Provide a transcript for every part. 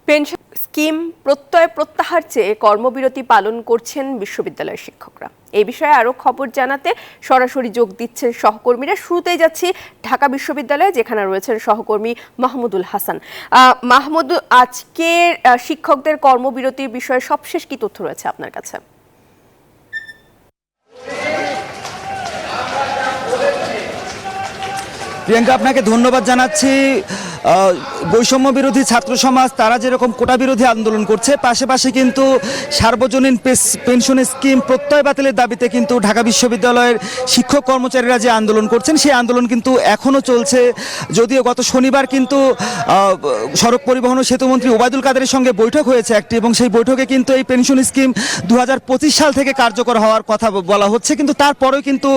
Pension scheme প্রত্যয় প্রত্যাহার চেয়ে কর্মবিরতি পালন করছেন বিশ্ববিদ্যালয়ের শিক্ষকরা। এই বিষয়ে আরো খবর জানাতে সরাসরি যোগ দিচ্ছেন সহকর্মীরা। শুরুতেই যাচ্ছি ঢাকা বিশ্ববিদ্যালয়ে, যেখানে রয়েছেন সহকর্মী মাহমুদুল হাসান। মাহমুদ, আজকের শিক্ষকদের কর্মবিরতির বিষয়ে সবশেষ কি তথ্য রয়েছে আপনার কাছে? প্রিয়াঙ্কা, আপনাকে ধন্যবাদ জানাচ্ছি। বৈষম্য বিরোধী ছাত্র সমাজ তারা যেরকম কোটা বিরোধী আন্দোলন করছে, পাশাপাশি কিন্তু সার্বজনীন পেনশন স্কিম প্রত্যয় বাতিলের দাবিতে কিন্তু ঢাকা বিশ্ববিদ্যালয়ের শিক্ষক কর্মচারীরা যে আন্দোলন করছেন সেই আন্দোলন কিন্তু এখনও চলছে। যদিও গত শনিবার কিন্তু সড়ক পরিবহন ও সেতুমন্ত্রী ওবায়দুল কাদেরের সঙ্গে বৈঠক হয়েছে একটি, এবং সেই বৈঠকে কিন্তু এই পেনশন স্কিম 2025 সাল থেকে কার্যকর হওয়ার কথা বলা হচ্ছে। কিন্তু তারপরেও কিন্তু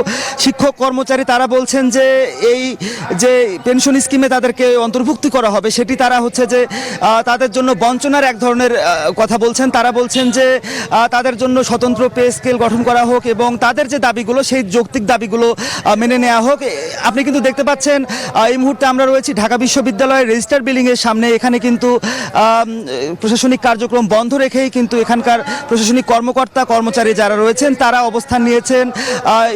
শিক্ষক কর্মচারী তারা বলছেন যে এই যে পেনশন স্কিমে তাদেরকে অন্তর্ভুক্তি করা হবে সেটি তারা হচ্ছে যে তাদের জন্য বঞ্চনার এক ধরনের কথা বলছেন। তারা বলছেন যে তাদের জন্য স্বতন্ত্র পে স্কেল গঠন করা হোক এবং তাদের যে দাবিগুলো সেই যৌক্তিক দাবিগুলো মেনে নেওয়া হোক। আপনি কিন্তু দেখতে পাচ্ছেন এই মুহূর্তে আমরা রয়েছি ঢাকা বিশ্ববিদ্যালয়ের রেজিস্টার বিল্ডিংয়ের সামনে। এখানে কিন্তু প্রশাসনিক কার্যক্রম বন্ধ রেখেই কিন্তু এখানকার প্রশাসনিক কর্মকর্তা কর্মচারী যারা রয়েছেন তারা অবস্থান নিয়েছেন,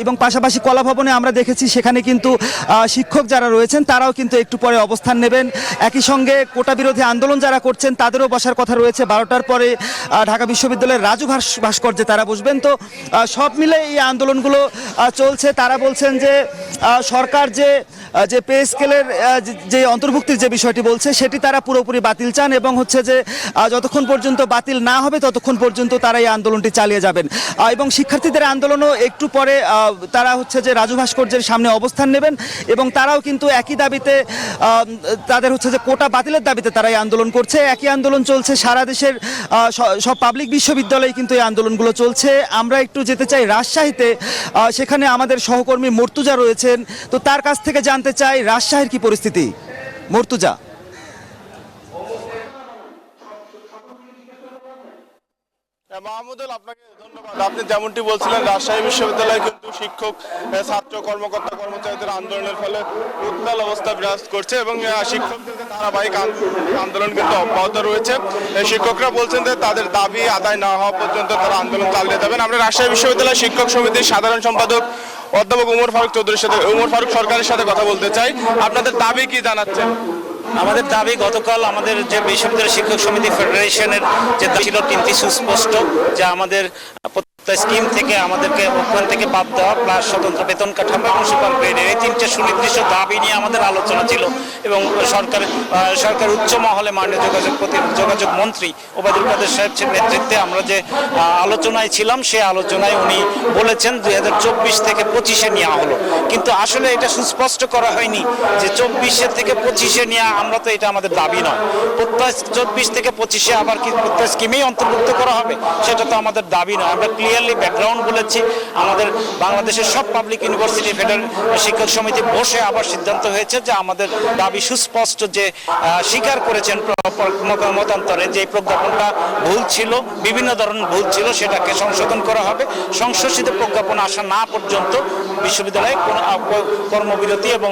এবং পাশাপাশি কলা ভবনে আমরা দেখেছি সেখানে কিন্তু শিক্ষক যারা রয়েছেন তারাও কিন্তু একটু পরে অবস্থান নেবেন। একই সঙ্গে কোটা বিরোধী আন্দোলন যারা করছেন তাদেরও বসার কথা রয়েছে। 12টার পরে ঢাকা বিশ্ববিদ্যালয়ের রাজু ভাস্কর্যে তারা বসবেন। তো সব মিলে এই আন্দোলনগুলো চলছে। তারা বলছেন যে সরকার যে পে স্কেলের যে অন্তর্ভুক্তির যে বিষয়টি বলছে সেটি তারা পুরোপুরি বাতিল চান, এবং হচ্ছে যে যতক্ষণ পর্যন্ত বাতিল না হবে ততক্ষণ পর্যন্ত তারা এই আন্দোলনটি চালিয়ে যাবেন। এবং শিক্ষার্থীদের আন্দোলনও একটু পরে তারা হচ্ছে যে রাজু ভাস্কর্যের সামনে অবস্থান নেবেন, এবং তারাও কিন্তু একই দাবিতে তাদের হচ্ছে যে কোটা বাতিলের দাবিতে তারা এই আন্দোলন করছে। একই আন্দোলন চলছে সারা দেশের সব পাবলিক বিশ্ববিদ্যালয়ে কিন্তু এই আন্দোলনগুলো চলছে। আমরা একটু যেতে চাই রাজশাহীতে, সেখানে আমাদের সহকর্মী মর্তুজা রয়েছেন। তো তার কাছ থেকে জানতে চাই রাজশাহীর কি পরিস্থিতি। মর্তুজা। মাহমুদুল, আপনাকে ধন্যবাদ। আপনি যেমনটি বলছিলেন, রাজশাহী বিশ্ববিদ্যালয়ে কিন্তু শিক্ষক ছাত্র কর্মকর্তা কর্মচারীদের আন্দোলনের ফলে উত্তাল অবস্থা বিরাজ করছে, এবং শিক্ষকদের ধারাবাহিক আন্দোলন কিন্তু অব্যাহত রয়েছে। শিক্ষকরা বলছেন যে তাদের দাবি আদায় না হওয়া পর্যন্ত তারা আন্দোলন চালিয়ে যাবেন। আমরা রাজশাহী বিশ্ববিদ্যালয় শিক্ষক সমিতির সাধারণ সম্পাদক অধ্যাপক উমর ফারুক সরকারের সাথে কথা বলতে চাই। আপনাদের দাবি কি জানাচ্ছেন? আমাদের দাবি, গতকাল আমাদের যে বিশ্ববিদ্যালয় শিক্ষক সমিতি ফেডারেশনের যে দাবি ছিল তিনটি সুস্পষ্ট, যে আমাদের স্কিম থেকে আমাদেরকে ওখান থেকে বাদ দেওয়া, প্লাস স্বতন্ত্র বেতন কাঠামো এবং সুপার গ্রেডের, এই তিনটে সুনির্দিষ্ট দাবি নিয়ে আমাদের আলোচনা ছিল। এবং সরকার উচ্চ মহলে মাননীয় যোগাযোগ মন্ত্রী ওবায়দুল কাদের সাহেবের নেতৃত্বে আমরা যে আলোচনায় ছিলাম, সেই আলোচনায় উনি বলেছেন 2024 থেকে 25-এ নেওয়া হলো, কিন্তু আসলে এটা সুস্পষ্ট করা হয়নি যে 24 থেকে 25-এ নেওয়া। আমরা তো এটা আমাদের দাবি নয়। প্রত্যয় 24 থেকে 25-এ আবার কি প্রত্যয় স্কিমেই অন্তর্ভুক্ত করা হবে, সেটা তো আমাদের দাবি নয়। আমরা ক্লিয়ারলি ব্যাকগ্রাউন্ড বলেছি। আমাদের বাংলাদেশের সব পাবলিক ইউনিভার্সিটি ফেডারেল শিক্ষক সমিতি বসে আবার সিদ্ধান্ত হয়েছে যে আমাদের দাবি সুস্পষ্ট, যে স্বীকার করেছেন মতান্তরে যে প্রজ্ঞাপনটা ভুল ছিল, বিভিন্ন ধরনের ভুল ছিল, সেটাকে সংশোধন করা হবে। সংশোধিত প্রজ্ঞাপন আসা না পর্যন্ত বিশ্ববিদ্যালয়ে কর্মবিরতি এবং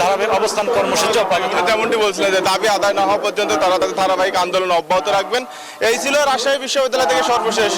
ধারাবাহিক অবস্থান কর্মসূচি অব্যাহত। যেমনটি বলছিলেন যে দাবি আদায় না হওয়া পর্যন্ত তারা তাদের ধারাবাহিক আন্দোলন অব্যাহত রাখবেন। এই ছিল রাজশাহী বিশ্ববিদ্যালয় থেকে সর্বশেষ